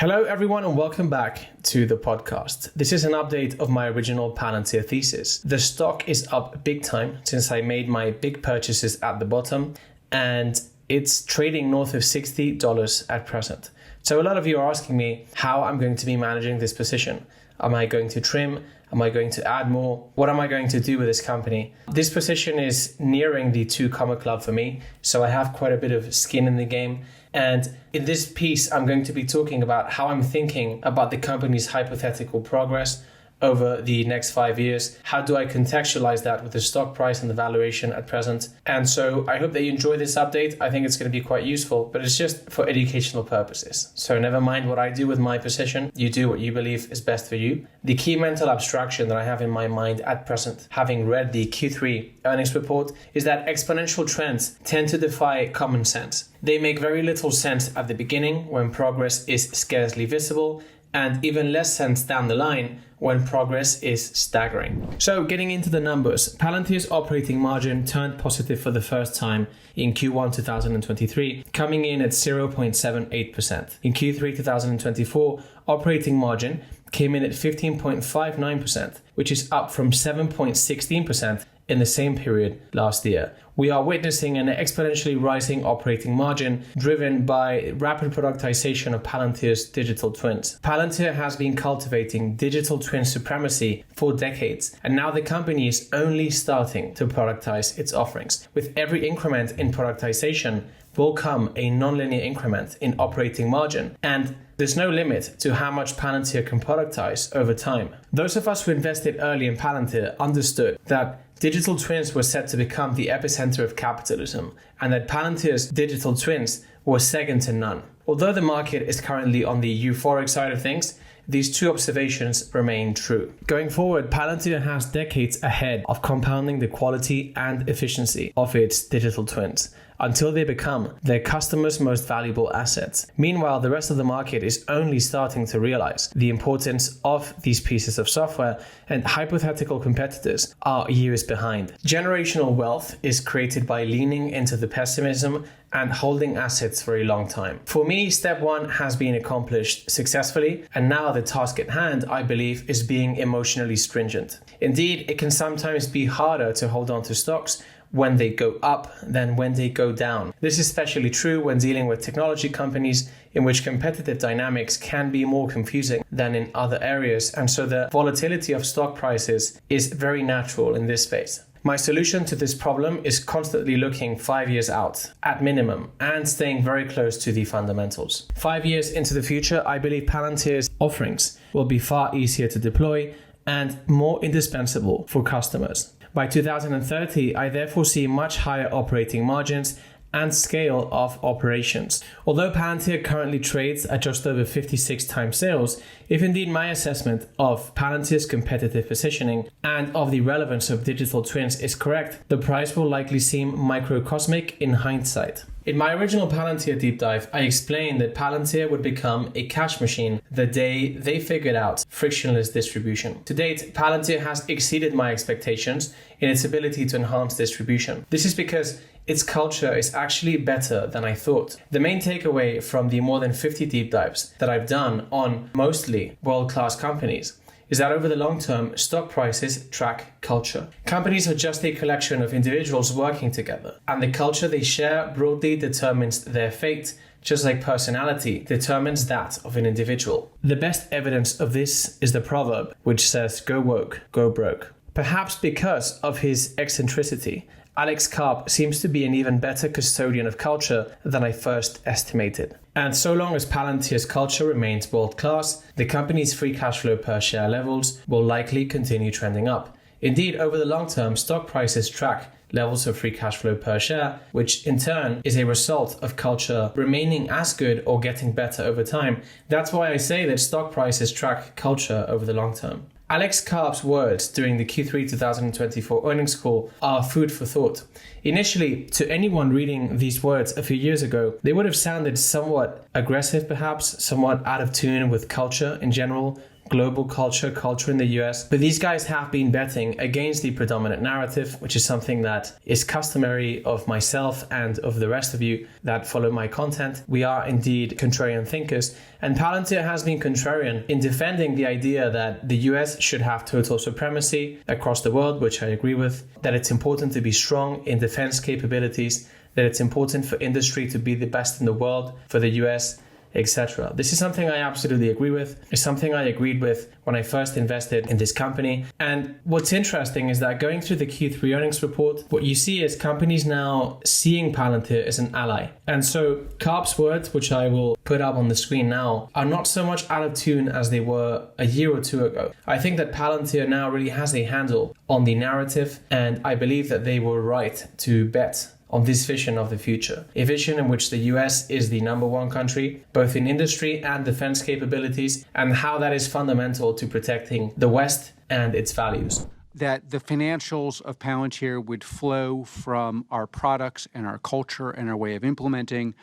Hello everyone and welcome back to the podcast. This is an update of my original Palantir thesis. The stock is up big time since I made my big purchases at the bottom and it's trading north of $60 at present. So a lot of you are asking me how I'm going to be managing this position. Am I going to trim? Am I going to add more? What am I going to do with this company? This position is nearing the 2 comma club for me, so I have quite a bit of skin in the game. And in this piece, I'm going to be talking about how I'm thinking about the company's hypothetical progress over the next 5 years. How do I contextualize that with the stock price and the valuation at present? And so I hope that you enjoy this update. I think it's going to be quite useful, but it's just for educational purposes. So never mind what I do with my position. You do what you believe is best for you. The key mental abstraction that I have in my mind at present, having read the Q3 earnings report, is that exponential trends tend to defy common sense. They make very little sense at the beginning when progress is scarcely visible, and even less sense down the line when progress is staggering. So getting into the numbers, Palantir's operating margin turned positive for the first time in Q1 2023, coming in at 0.78%. In Q3 2024, operating margin came in at 15.59%, which is up from 7.16% in the same period last year. We are witnessing an exponentially rising operating margin driven by rapid productization of Palantir's digital twins. Palantir has been cultivating digital twin supremacy for decades, and now the company is only starting to productize its offerings. With every increment in productization will come a nonlinear increment in operating margin, and there's no limit to how much Palantir can productize over time. Those of us who invested early in Palantir understood that digital twins were set to become the epicenter of capitalism, and that Palantir's digital twins were second to none. Although the market is currently on the euphoric side of things, these two observations remain true. Going forward, Palantir has decades ahead of compounding the quality and efficiency of its digital twins until they become their customers' most valuable assets. Meanwhile, the rest of the market is only starting to realize the importance of these pieces of software, and hypothetical competitors are years behind. Generational wealth is created by leaning into the pessimism and holding assets for a long time. For me, step 1 has been accomplished successfully, and now the task at hand, I believe, is being emotionally stringent. Indeed, it can sometimes be harder to hold on to stocks when they go up than when they go down. This is especially true when dealing with technology companies, in which competitive dynamics can be more confusing than in other areas, and so the volatility of stock prices is very natural in this space. My solution to this problem is constantly looking 5 years out, at minimum, and staying very close to the fundamentals. 5 years into the future, I believe Palantir's offerings will be far easier to deploy and more indispensable for customers. By 2030, I therefore see much higher operating margins and scale of operations. Although Palantir currently trades at just over 56 times sales, if indeed my assessment of Palantir's competitive positioning and of the relevance of digital twins is correct, the price will likely seem microcosmic in hindsight. In my original Palantir deep dive, I explained that Palantir would become a cash machine the day they figured out frictionless distribution. To date, Palantir has exceeded my expectations in its ability to enhance distribution. This is because its culture is actually better than I thought. The main takeaway from the more than 50 deep dives that I've done on mostly world-class companies is that over the long term, stock prices track culture. Companies are just a collection of individuals working together, and the culture they share broadly determines their fate, just like personality determines that of an individual. The best evidence of this is the proverb, which says, "Go woke, go broke." Perhaps because of his eccentricity, Alex Karp seems to be an even better custodian of culture than I first estimated. And so long as Palantir's culture remains world-class, the company's free cash flow per share levels will likely continue trending up. Indeed, over the long term, stock prices track levels of free cash flow per share, which in turn is a result of culture remaining as good or getting better over time. That's why I say that stock prices track culture over the long term. Alex Karp's words during the Q3 2024 earnings call are food for thought. Initially, to anyone reading these words a few years ago, they would have sounded somewhat aggressive perhaps, somewhat out of tune with culture in general, global culture in the US. But these guys have been betting against the predominant narrative, which is something that is customary of myself and of the rest of you that follow my content. We are indeed contrarian thinkers. And Palantir has been contrarian in defending the idea that the US should have total supremacy across the world, which I agree with, that it's important to be strong in defense capabilities, that it's important for industry to be the best in the world, for the US, etc. This is something I absolutely agree with. It's something I agreed with when I first invested in this company. And what's interesting is that going through the Q3 earnings report, what you see is companies now seeing Palantir as an ally. And so Karp's words, which I will put up on the screen now, are not so much out of tune as they were a year or two ago. I think that Palantir now really has a handle on the narrative, and I believe that they were right to bet on this vision of the future, a vision in which the US is the number one country, both in industry and defense capabilities, and how that is fundamental to protecting the West and its values. That the financials of Palantir would flow from our products and our culture and our way of implementing,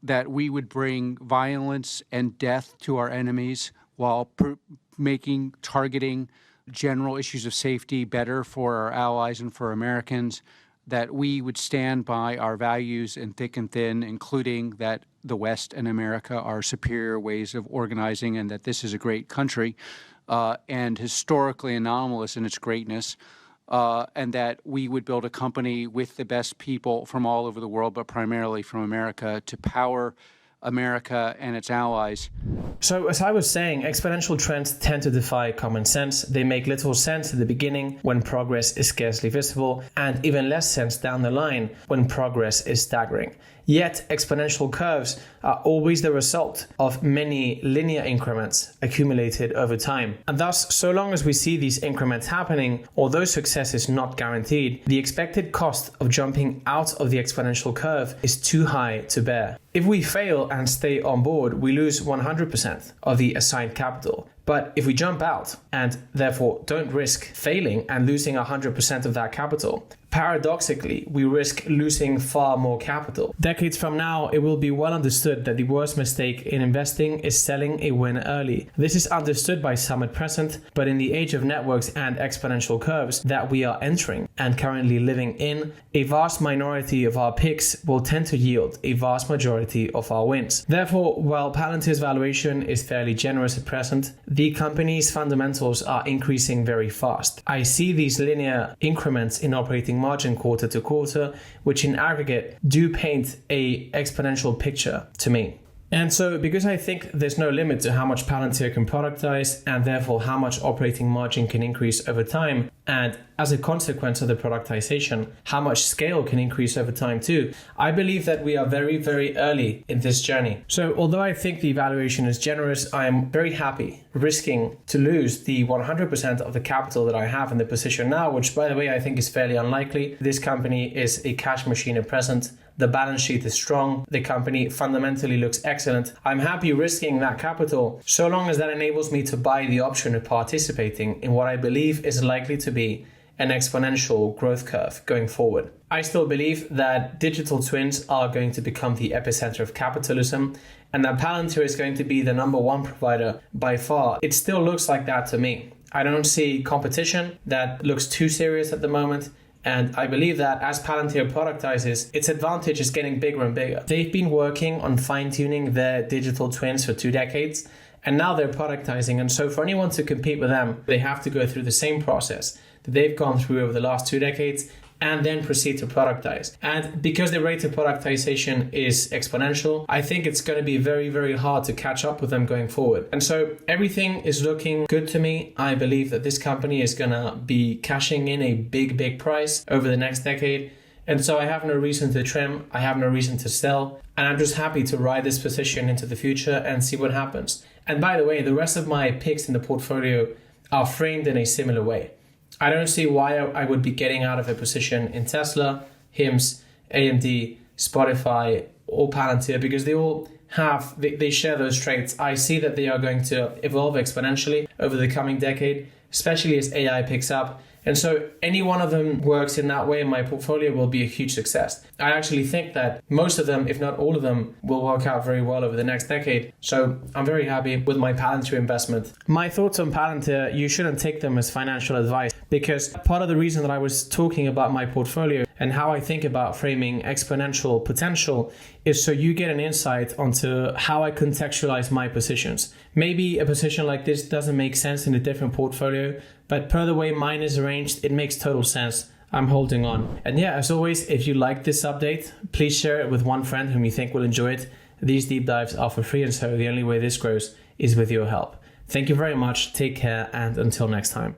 that we would bring violence and death to our enemies while targeting general issues of safety better for our allies and for Americans, that we would stand by our values in thick and thin, including that the West and America are superior ways of organizing and that this is a great country and historically anomalous in its greatness, and that we would build a company with the best people from all over the world, but primarily from America, to power America and its allies. So as I was saying, exponential trends tend to defy common sense. They make little sense at the beginning when progress is scarcely visible, and even less sense down the line when progress is staggering. Yet exponential curves are always the result of many linear increments accumulated over time. And thus, so long as we see these increments happening, although success is not guaranteed, the expected cost of jumping out of the exponential curve is too high to bear. If we fail and stay on board, we lose 100% of the assigned capital. But if we jump out and therefore don't risk failing and losing 100% of that capital, paradoxically, we risk losing far more capital. Decades from now, it will be well understood that the worst mistake in investing is selling a win early. This is understood by some at present, but in the age of networks and exponential curves that we are entering and currently living in, a vast minority of our picks will tend to yield a vast majority of our wins. Therefore, while Palantir's valuation is fairly generous at present, the company's fundamentals are increasing very fast. I see these linear increments in operating margin quarter to quarter, which in aggregate do paint a exponential picture to me. And so because I think there's no limit to how much Palantir can productize and therefore how much operating margin can increase over time, and as a consequence of the productization, how much scale can increase over time too, I believe that we are very, very early in this journey. So although I think the valuation is generous, I am very happy risking to lose the 100% of the capital that I have in the position now, which by the way, I think is fairly unlikely. This company is a cash machine at present. The balance sheet is strong. The company fundamentally looks excellent. I'm happy risking that capital so long as that enables me to buy the option of participating in what I believe is likely to be an exponential growth curve going forward. I still believe that digital twins are going to become the epicenter of capitalism and that Palantir is going to be the number one provider by far. It still looks like that to me. I don't see competition that looks too serious at the moment. And I believe that as Palantir productizes, its advantage is getting bigger and bigger. They've been working on fine-tuning their digital twins for 2 decades, and now they're productizing. And so for anyone to compete with them, they have to go through the same process that they've gone through over the last 2 decades and then proceed to productize. And because the rate of productization is exponential, I think it's going to be very, very hard to catch up with them going forward. And so everything is looking good to me. I believe that this company is going to be cashing in a big, big price over the next decade. And so I have no reason to trim. I have no reason to sell. And I'm just happy to ride this position into the future and see what happens. And by the way, the rest of my picks in the portfolio are framed in a similar way. I don't see why I would be getting out of a position in Tesla, HIMS, AMD, Spotify, or Palantir, because they share those traits. I see that they are going to evolve exponentially over the coming decade, especially as AI picks up. And so any one of them works in that way, and my portfolio will be a huge success. I actually think that most of them, if not all of them, will work out very well over the next decade. So I'm very happy with my Palantir investment. My thoughts on Palantir, you shouldn't take them as financial advice, because part of the reason that I was talking about my portfolio and how I think about framing exponential potential is so you get an insight onto how I contextualize my positions. Maybe a position like this doesn't make sense in a different portfolio, but per the way mine is arranged, it makes total sense. I'm holding on. And yeah, as always, if you like this update, please share it with one friend whom you think will enjoy it. These deep dives are for free, and so the only way this grows is with your help. Thank you very much, take care, and until next time.